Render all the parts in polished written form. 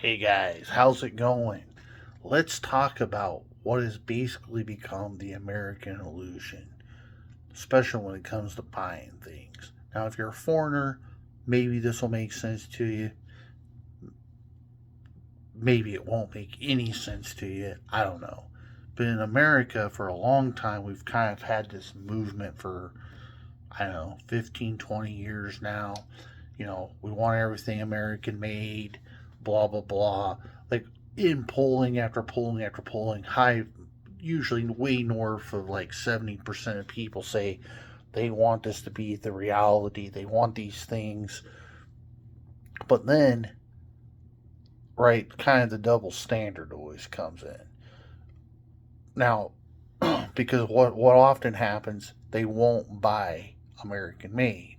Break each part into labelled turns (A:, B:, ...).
A: Hey guys, how's it going? Let's talk about what has basically become the American illusion, especially when it comes to buying things. Now, if you're a foreigner, maybe this will make sense to you. Maybe it won't make any sense to you. I don't know. But in America, for a long time, we've kind of had this movement for, I don't know, 15, 20 years now. We want everything American made, blah, blah, blah. Like in polling after polling after polling, high, usually way north of like 70% of people say they want this to be the reality. They want these things. But then, right, kind of the double standard always comes in. Now, because what often happens, they won't buy American made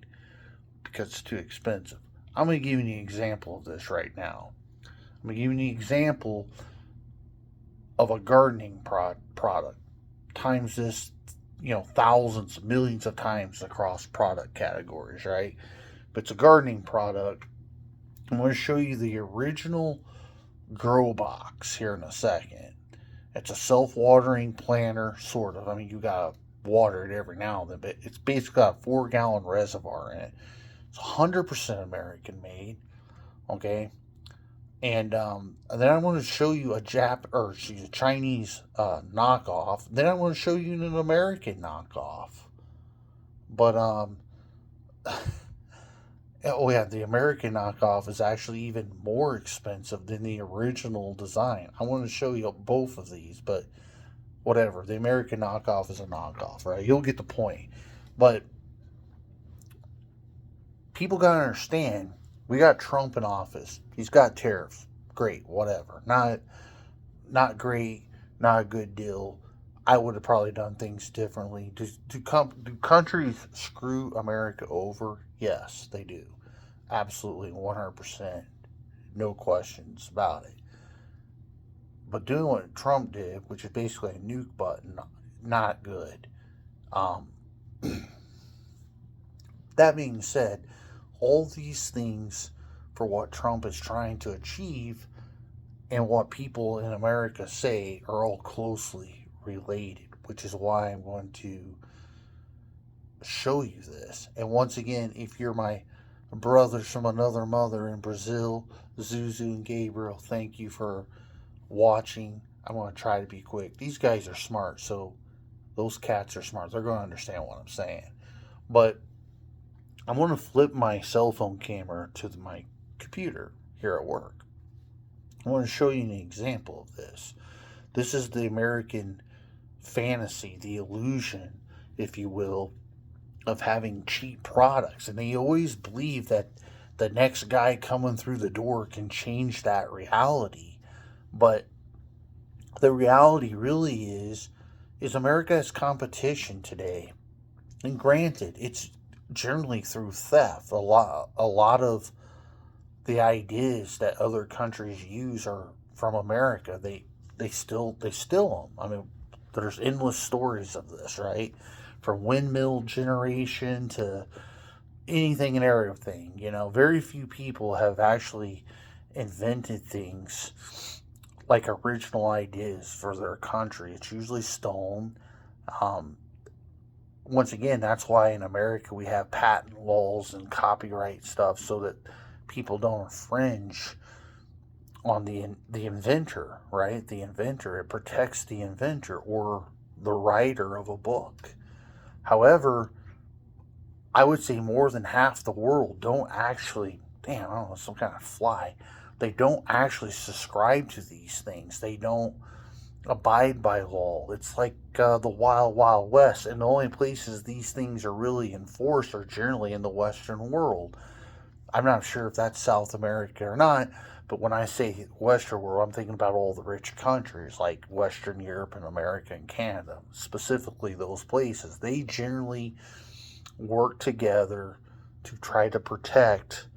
A: because it's too expensive. I'm going to give you an example of this right now. I'm going to give you an example of a gardening product times this, thousands, millions of times across product categories, right? But it's a gardening product. I'm going to show you the original grow box here in a second. It's a self-watering planter, sort of. I mean, you got to water it every now and then, but it's basically got a 4-gallon reservoir in it. It's 100% American made, okay? And then I want to show you a Chinese knockoff. Then I want to show you an American knockoff. But oh yeah, the American knockoff is actually even more expensive than the original design. I want to show you both of these, but whatever. The American knockoff is a knockoff, right? You'll get the point. But people gotta understand, we got Trump in office. He's got tariffs. Great, whatever. Not great, not a good deal. I would have probably done things differently. Do countries screw America over? Yes, they do. Absolutely, 100%. No questions about it. But doing what Trump did, which is basically a nuke button, not good. Um, that being said, all these things for what Trump is trying to achieve and what people in America say are all closely related, which is why I'm going to show you this. And once again, if you're my brothers from another mother in Brazil, Zuzu and Gabriel, thank you for watching. I'm going to try to be quick. These guys are smart, so those cats are smart. They're going to understand what I'm saying. But I'm going to flip my cell phone camera to my computer here at work. I want to show you an example of this. This is the American fantasy, the illusion, if you will, of having cheap products. And they always believe that the next guy coming through the door can change that reality. But the reality really is America has competition today. And granted, it's generally through theft. A lot of the ideas that other countries use are from America. They steal them. I mean, there's endless stories of this, right? From windmill generation to anything and everything. Very few people have actually invented things like original ideas for their country. It's usually stolen. Um, Once again, that's why in America we have patent laws and copyright stuff so that people don't infringe on the inventor, right? The inventor, it protects the inventor or the writer of a book. However, I would say more than half the world don't actually, damn, I don't know, some kind of fly. They don't actually subscribe to these things. They don't abide by law. It's like the wild, wild west. And the only places these things are really enforced are generally in the Western world. I'm not sure if that's South America or not, but when I say Western world, I'm thinking about all the rich countries like Western Europe and America and Canada, specifically those places. They generally work together to try to protect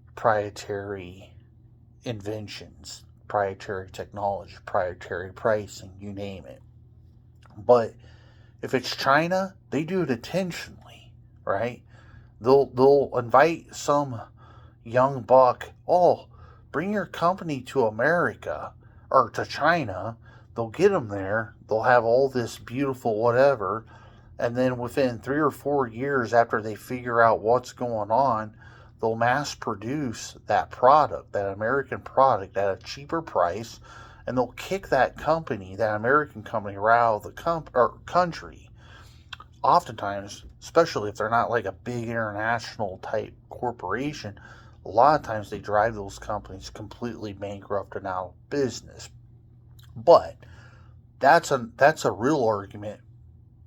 A: proprietary inventions, proprietary technology, proprietary pricing, you name it. But if it's China, they do it intentionally, right? They'll invite some young buck. Oh, Bring your company to America or to China. They'll get them there. They'll have all this beautiful whatever. And then within 3 or 4 years after they figure out what's going on, they'll mass produce that product, that American product, at a cheaper price. And they'll kick that company, that American company, right out of the country. Oftentimes, especially if they're not like a big international type corporation, a lot of times they drive those companies completely bankrupt and out of business. But that's a real argument,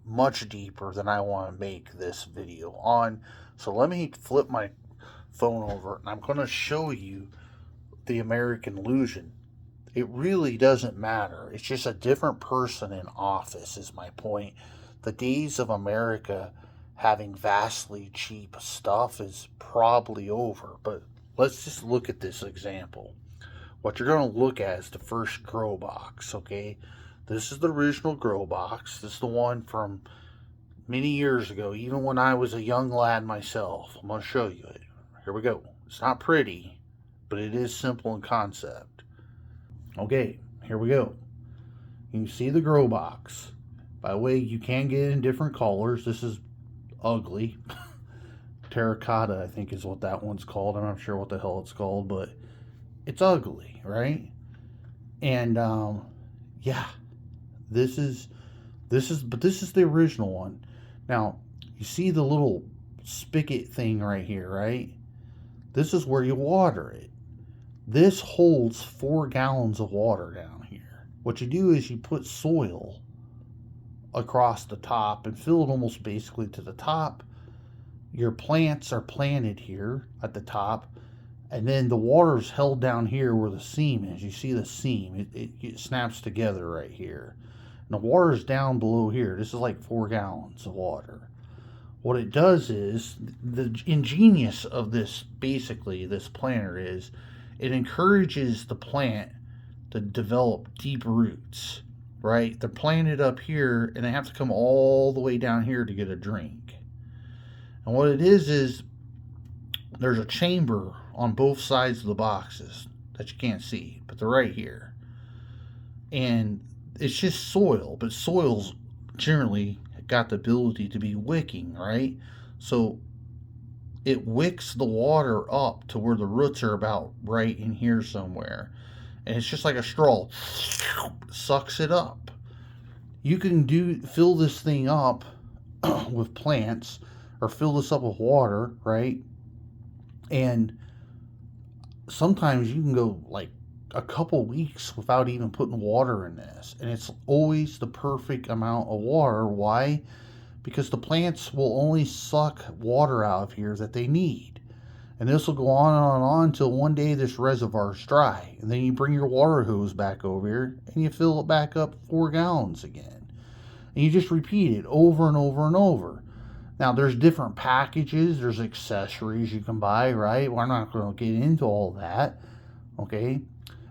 A: much deeper than I want to make this video on. So let me flip my phone over and I'm going to show you the American illusion. It really doesn't matter. It's just a different person in office is my point. The days of America having vastly cheap stuff is probably over. But let's just look at this example. What you're going to look at is the first grow box, okay? This is the original grow box. This is the one from many years ago, even when I was a young lad myself. I'm going to show you it. Here we go. It's not pretty, but it is simple in concept. Okay, here we go. You can see the grow box. By the way, you can get it in different colors. This is ugly. Terracotta, I think, is what that one's called. I'm not sure what the hell it's called, but it's ugly, right? And yeah, this is the original one. Now, you see the little spigot thing right here, right? This is where you water it. This holds 4 gallons of water down here. What you do is you put soil across the top and fill it almost basically to the top. Your plants are planted here at the top, and then the water's held down here where the seam is. You see the seam, it snaps together right here. And the water's down below here. This is like 4 gallons of water. What it does is, the ingenious of this, basically, this planter is, it encourages the plant to develop deep roots, right? They're planted up here, and they have to come all the way down here to get a drink. And what it is there's a chamber on both sides of the boxes that you can't see, but they're right here. And it's just soil, but soil's generally got the ability to be wicking, right? So it wicks the water up to where the roots are about right in here somewhere. And it's just like a straw. Sucks it up. You can fill this thing up with plants, or fill this up with water, right? And sometimes you can go like a couple weeks without even putting water in this. And it's always the perfect amount of water. Why? Because the plants will only suck water out of here that they need. And this will go on and on and on until one day this reservoir is dry. And then you bring your water hose back over here and you fill it back up 4 gallons again. And you just repeat it over and over and over. Now, there's different packages. There's accessories you can buy, right? We're not going to get into all that, okay?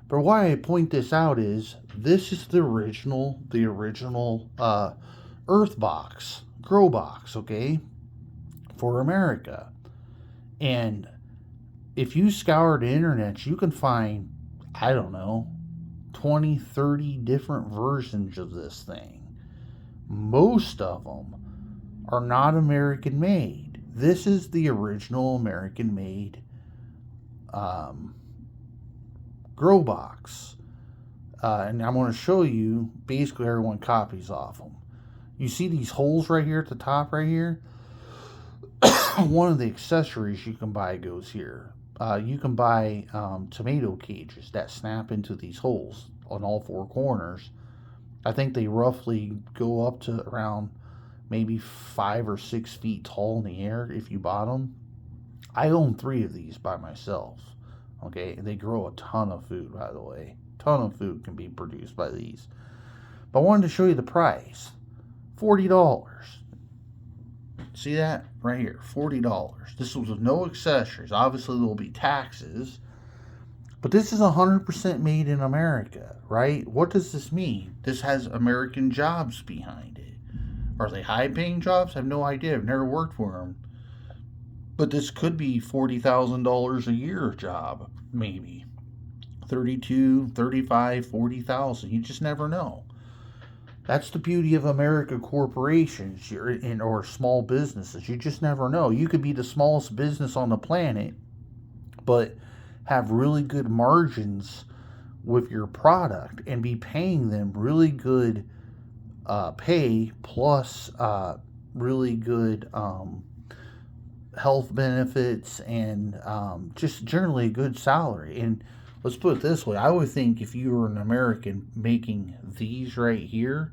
A: But why I point this out is, this is the original Earth box, grow box, okay, for America. And if you scour the internet, you can find, I don't know, 20, 30 different versions of this thing. Most of them are not American made. This is the original American made grow box. And I'm going to show you, basically everyone copies off them. You see these holes right here at the top right here? One of the accessories you can buy goes here. You can buy tomato cages that snap into these holes on all 4 corners. I think they roughly go up to around maybe 5 or 6 feet tall in the air if you bought them. I own 3 of these by myself. Okay, and they grow a ton of food, by the way. Ton of food can be produced by these. But I wanted to show you the price. $40. See that? Right here, $40. This was with no accessories. Obviously, there will be taxes. But this is 100% made in America, right? What does this mean? This has American jobs behind it. Are they high-paying jobs? I have no idea. I've never worked for them. But this could be $40,000 a year job, maybe. 32, 35, 40,000. You just never know. That's the beauty of America corporations or small businesses. You just never know. You could be the smallest business on the planet, but have really good margins with your product and be paying them really good pay plus really good health benefits and just generally a good salary. And let's put it this way, I would think if you were an American making these right here,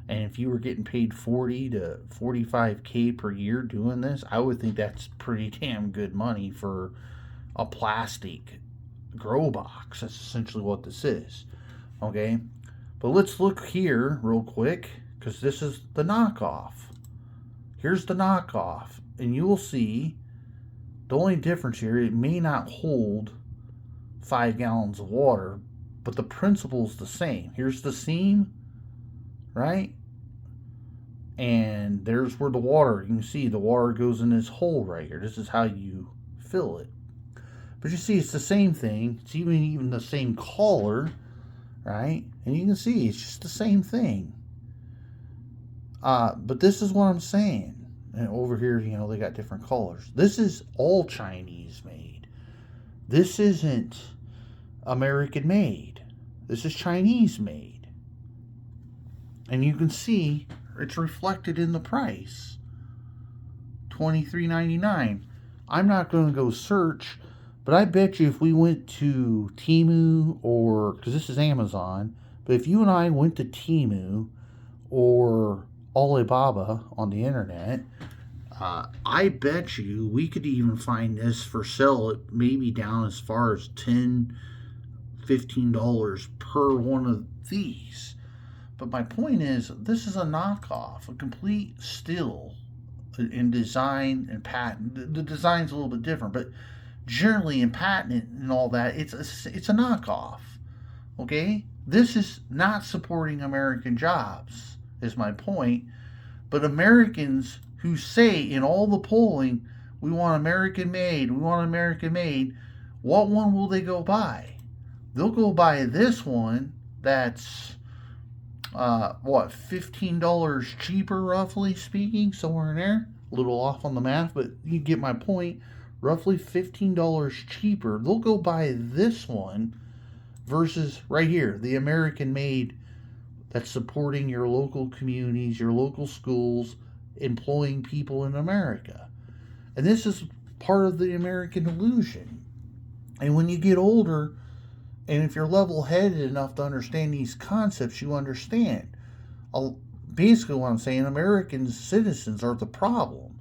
A: and if you were getting paid 40 to 45K per year doing this, I would think that's pretty damn good money for a plastic grow box. That's essentially what this is. Okay, but let's look here real quick, because this is the knockoff. Here's the knockoff, and you will see the only difference here, it may not hold 5 gallons of water, but the principle's the same. Here's the seam, right? And there's where the water, you can see the water goes in this hole right here. This is how you fill it. But you see, it's the same thing. It's even the same color, right? And you can see it's just the same thing. But this is what I'm saying. And over here, they got different colors. This is all Chinese made. This isn't American made. This is Chinese made. And you can see it's reflected in the price. $23.99. I'm not going to go search, but I bet you if we went to Temu, or because this is Amazon, but if you and I went to Temu or Alibaba on the internet, I bet you we could even find this for sale at maybe down as far as $10, $15 per one of these. But my point is, this is a knockoff, a complete still in design and patent. The design's a little bit different, but generally in patent and all that, it's a knockoff. Okay? This is not supporting American jobs, is my point. But Americans who say in all the polling, we want American made, we want American made, what one will they go buy? They'll go buy this one that's $15 cheaper, roughly speaking, somewhere in there. A little off on the math, but you get my point. Roughly $15 cheaper. They'll go buy this one versus right here, the American made, that's supporting your local communities, your local schools, employing people in America. And this is part of the American illusion. And when you get older, and if you're level-headed enough to understand these concepts, you understand. Basically what I'm saying, American citizens are the problem.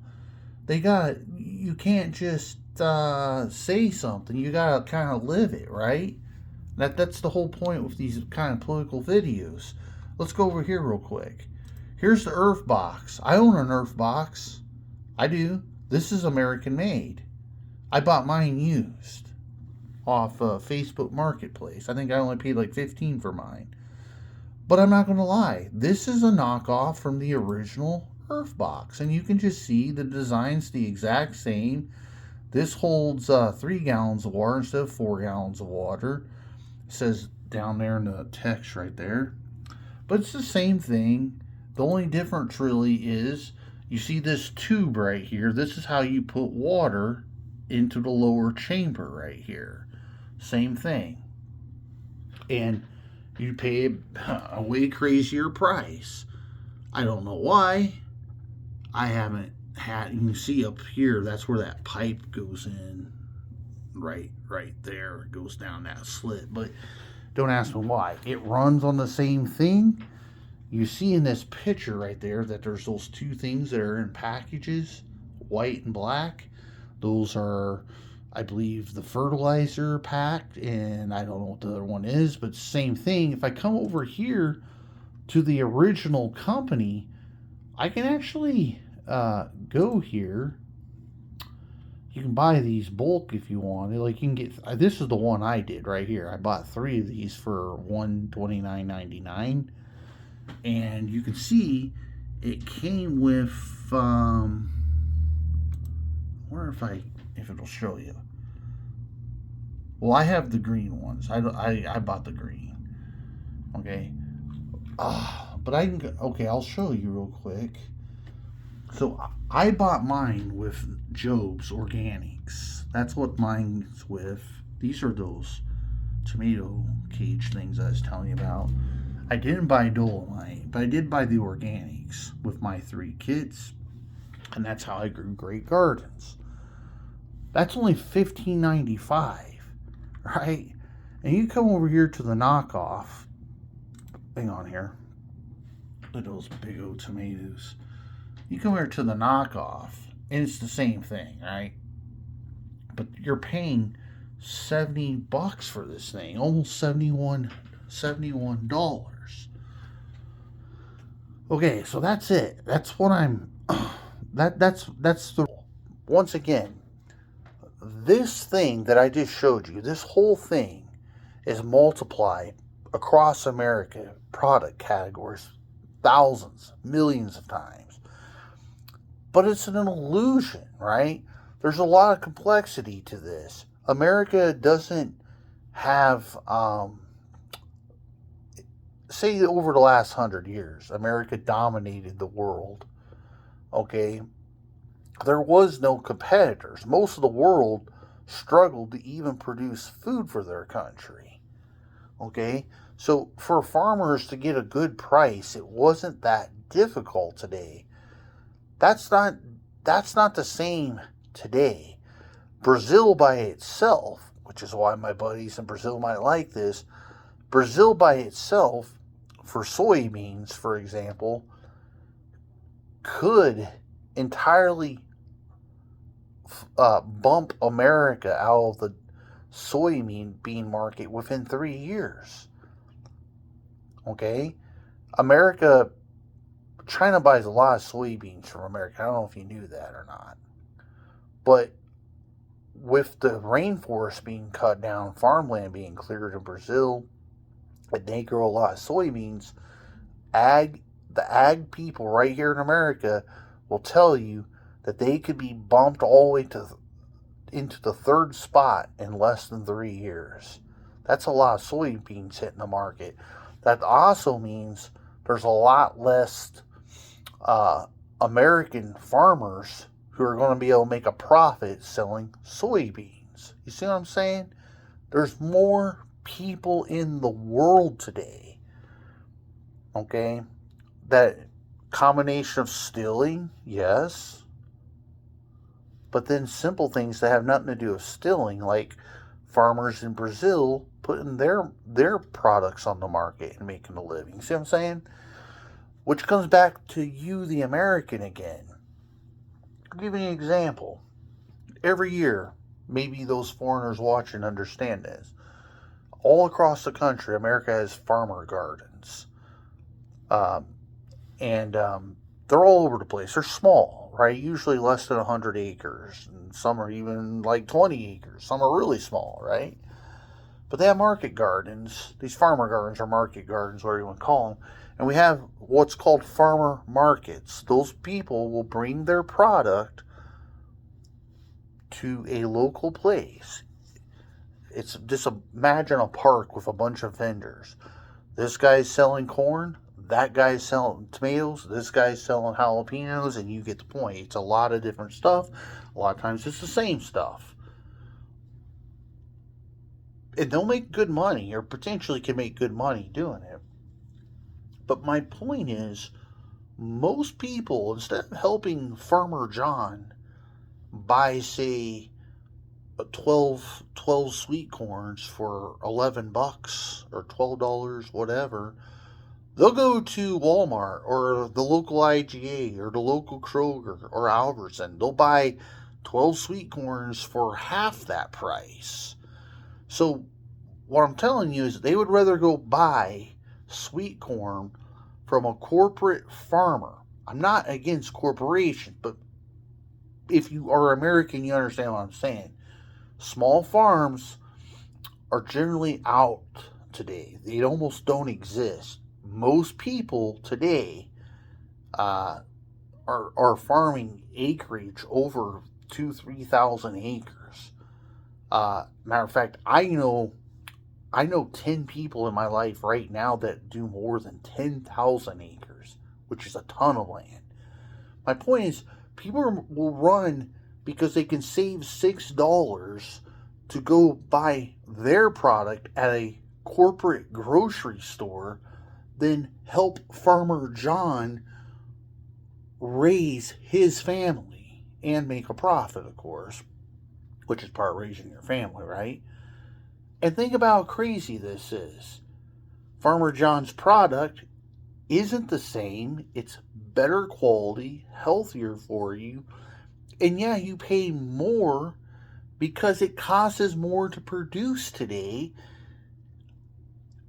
A: You can't just say something. You gotta kind of live it, right? That's the whole point with these kind of political videos. Let's go over here real quick. Here's the Earth box. I own an Earth box. I do. This is American made. I bought mine used off Facebook Marketplace. I think I only paid like $15 for mine. But I'm not going to lie. This is a knockoff from the original Earth box. And you can just see the design's the exact same. This holds 3 gallons of water instead of 4 gallons of water. It says down there in the text right there. But it's the same thing. The only difference really is, you see this tube right here. This is how you put water into the lower chamber right here. Same thing. And you pay a way crazier price. I don't know why. I haven't had, you can see up here, that's where that pipe goes in. Right there. It goes down that slit. But don't ask me why. It runs on the same thing. You see in this picture right there that there's those two things that are in packages, white and black. Those are, I believe, the fertilizer pack, and I don't know what the other one is, but same thing. If I come over here to the original company, I can actually go here. You can buy these bulk if you want. Like, you can get, this is the one I did right here. I bought 3 of these for $129.99. And you can see it came with I wonder if it'll show you. Well, I have the green ones. I bought the green. Okay. But I can. Okay, I'll show you real quick. So I bought mine with Job's Organics. That's what mine's with. These are those tomato cage things I was telling you about. I didn't buy Dolomite, but I did buy the Organics with my 3 kids, and that's how I grew great gardens. That's only $15.95, right? And you come over here to the knockoff. Hang on here. Look at those big old tomatoes. You come here to the knockoff, and it's the same thing, right? But you're paying $70 for this thing, almost $71. Okay, so that's it. That's what I'm. That's the. Once again, this thing that I just showed you, this whole thing, is multiplied across America, product categories, thousands, millions of times. But it's an illusion, right? There's a lot of complexity to this. America doesn't have, say, over the last 100 years, America dominated the world. Okay? There was no competitors. Most of the world struggled to even produce food for their country. Okay? So for farmers to get a good price, it wasn't that difficult today. That's not the same today. Brazil by itself, which is why my buddies in Brazil might like this, Brazil by itself, for soybeans, for example, could entirely bump America out of the soybean market within 3 years. Okay? China buys a lot of soybeans from America. I don't know if you knew that or not. But with the rainforest being cut down, farmland being cleared in Brazil, and they grow a lot of soybeans, the ag people right here in America will tell you that they could be bumped all the way into the 3rd spot in less than 3 years. That's a lot of soybeans hitting the market. That also means there's a lot less American farmers who are going to be able to make a profit selling soybeans. You see what I'm saying? There's more people in the world today, okay? That combination of stilling, yes, but then simple things that have nothing to do with stilling, like farmers in Brazil putting their products on the market and making a living. See what I'm saying? Which comes back to you, the American, again. I'll give you an example. Every year, maybe those foreigners watching understand this. All across the country, America has farmer gardens. And they're all over the place. They're small, right? Usually less than 100 acres. And some are even like 20 acres. Some are really small, right? But they have market gardens. These farmer gardens are market gardens, whatever you want to call them. And we have what's called farmer markets. Those people will bring their product to a local place. It's just imagine a park with a bunch of vendors. This guy's selling corn. That guy's selling tomatoes. This guy's selling jalapenos. And you get the point. It's a lot of different stuff. A lot of times it's the same stuff. And they'll make good money, or potentially can make good money doing it. But my point is, most people, instead of helping Farmer John buy, say, 12 sweet corns for $11 or $12, whatever, they'll go to Walmart or the local IGA or the local Kroger or Albertson. They'll buy 12 sweet corns for half that price. So what I'm telling you is they would rather go buy sweet corn from a corporate farmer. I'm not against corporations, but if you are American, you understand what I'm saying. Small farms are generally out today. They almost don't exist. Most people today are farming acreage over 2,000-3,000 acres. Matter of fact, I know 10 people in my life right now that do more than 10,000 acres, which is a ton of land. My point is, people will run because they can save $6 to go buy their product at a corporate grocery store, then help Farmer John raise his family and make a profit, of course, which is part of raising your family, right? And think about how crazy this is. Farmer John's product isn't the same, it's better quality, healthier for you, and yeah, you pay more because it costs more to produce today,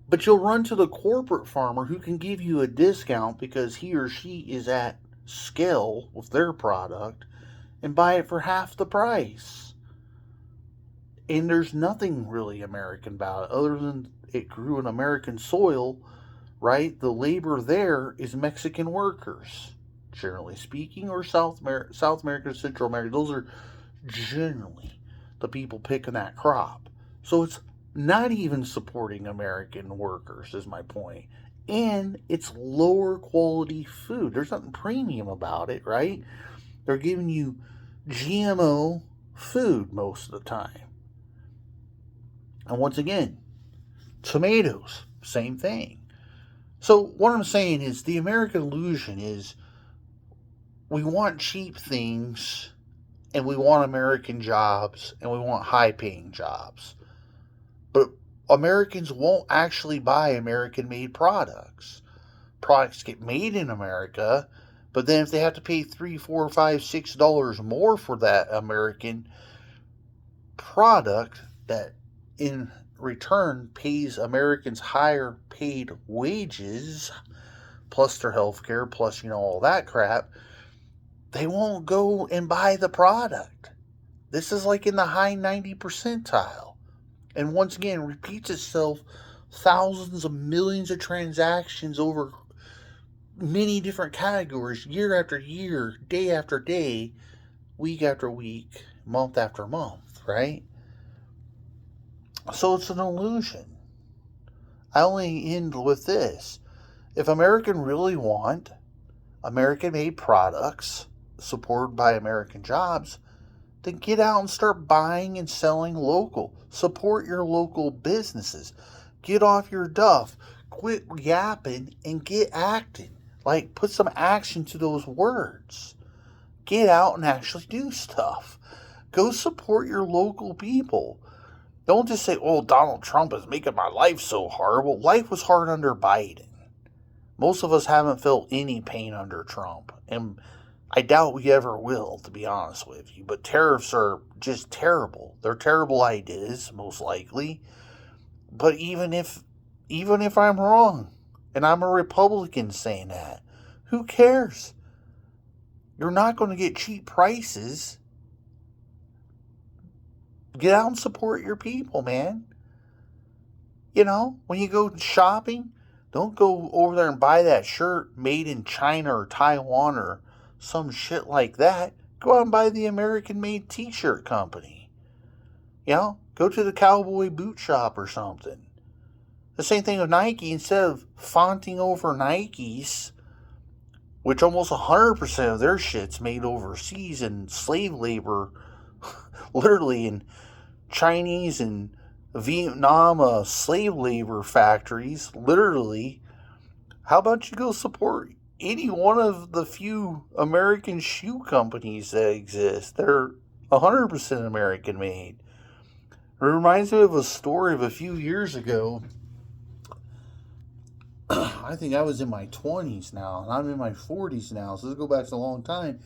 A: but you'll run to the corporate farmer who can give you a discount because he or she is at scale with their product and buy it for half the price. And there's nothing really American about it other than it grew in American soil, right? The labor there is Mexican workers, generally speaking, or South America, Central America. Those are generally the people picking that crop. So it's not even supporting American workers, is my point. And it's lower quality food. There's nothing premium about it, right? They're giving you GMO food most of the time. And once again, tomatoes, same thing. So what I'm saying is the American illusion is we want cheap things and we want American jobs and we want high paying jobs. But Americans won't actually buy American made products. Products get made in America, but then if they have to pay $3, $4, $5, $6 more for that American product that in return pays Americans higher paid wages, plus their health care, plus, all that crap, they won't go and buy the product. This is like in the high 90 percentile. And once again, repeats itself thousands of millions of transactions over many different categories, year after year, day after day, week after week, month after month, right? So it's an illusion. I only end with this. If Americans really want American made products supported by American jobs, then get out and start buying and selling local. Support your local businesses. Get off your duff. Quit yapping and get acting. Like, put some action to those words. Get out and actually do stuff. Go support your local people. Don't just say, oh, Donald Trump is making my life so hard. Well, life was hard under Biden. Most of us haven't felt any pain under Trump. And I doubt we ever will, to be honest with you. But tariffs are just terrible. They're terrible ideas, most likely. But even if I'm wrong, and I'm a Republican saying that, who cares? You're not going to get cheap prices. Get out and support your people, man. When you go shopping, don't go over there and buy that shirt made in China or Taiwan or some shit like that. Go out and buy the American made t-shirt company. Go to the cowboy boot shop or something. The same thing with Nike. Instead of fonting over Nikes, which almost 100% of their shit's made overseas in slave labor, literally in Chinese and Vietnam slave labor factories, literally, how about you go support any one of the few American shoe companies that exist? They're 100% American made. It reminds me of a story of a few years ago. I think I was in my 20s now, and I'm in my 40s now, so this goes back to a long time.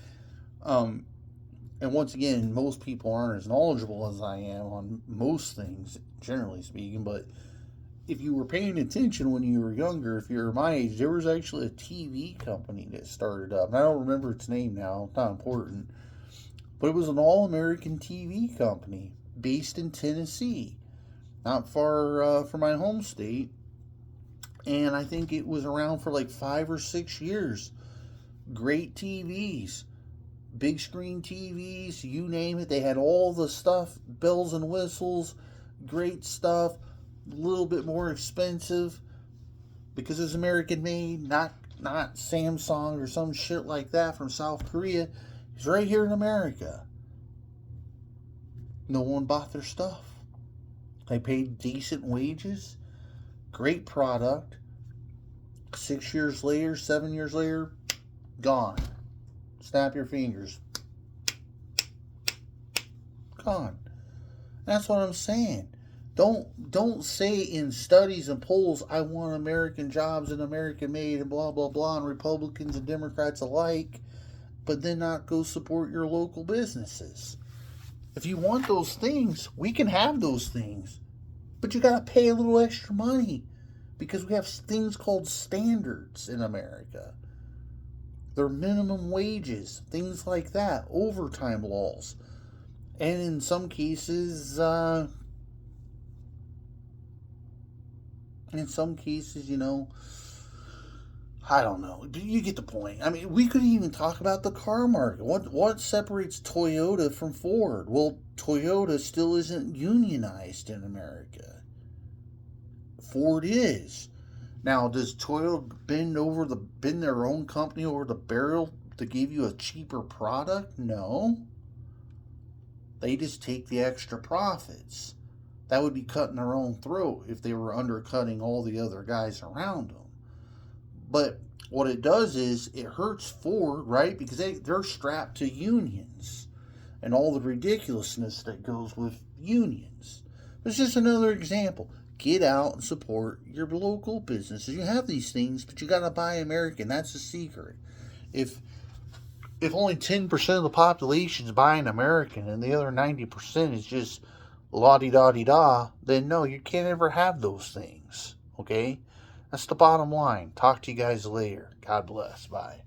A: And once again, most people aren't as knowledgeable as I am on most things, generally speaking, but if you were paying attention when you were younger, if you were my age, there was actually a TV company that started up. And I don't remember its name now, it's not important. But it was an all-American TV company based in Tennessee, not far from my home state. And I think it was around for like 5 or 6 years. Great TVs. big screen TVs, you name it. They had all the stuff, bells and whistles, great stuff, a little bit more expensive because it's American made, not Samsung or some shit like that from South Korea. It's right here in America. No one bought their stuff. They paid decent wages, great product. 6 years later, 7 years later, gone. Snap your fingers. Gone. That's what I'm saying. Don't say in studies and polls, I want American jobs and American made and blah blah blah, and Republicans and Democrats alike, but then not go support your local businesses. If you want those things, we can have those things, but you gotta pay a little extra money because we have things called standards in America. They're minimum wages, things like that, overtime laws, and in some cases, you know, I don't know. You get the point. I mean, we could even talk about the car market. What separates Toyota from Ford? Well, Toyota still isn't unionized in America. Ford is. Now, does Toyota bend their own company over the barrel to give you a cheaper product? No. They just take the extra profits. That would be cutting their own throat if they were undercutting all the other guys around them. But what it does is it hurts Ford, right? Because they're strapped to unions and all the ridiculousness that goes with unions. It's just another example. Get out and support your local businesses. You have these things, but you got to buy American. That's the secret. If only 10% of the population is buying American and the other 90% is just la-di-da-di-da, then no, you can't ever have those things. Okay? That's the bottom line. Talk to you guys later. God bless. Bye.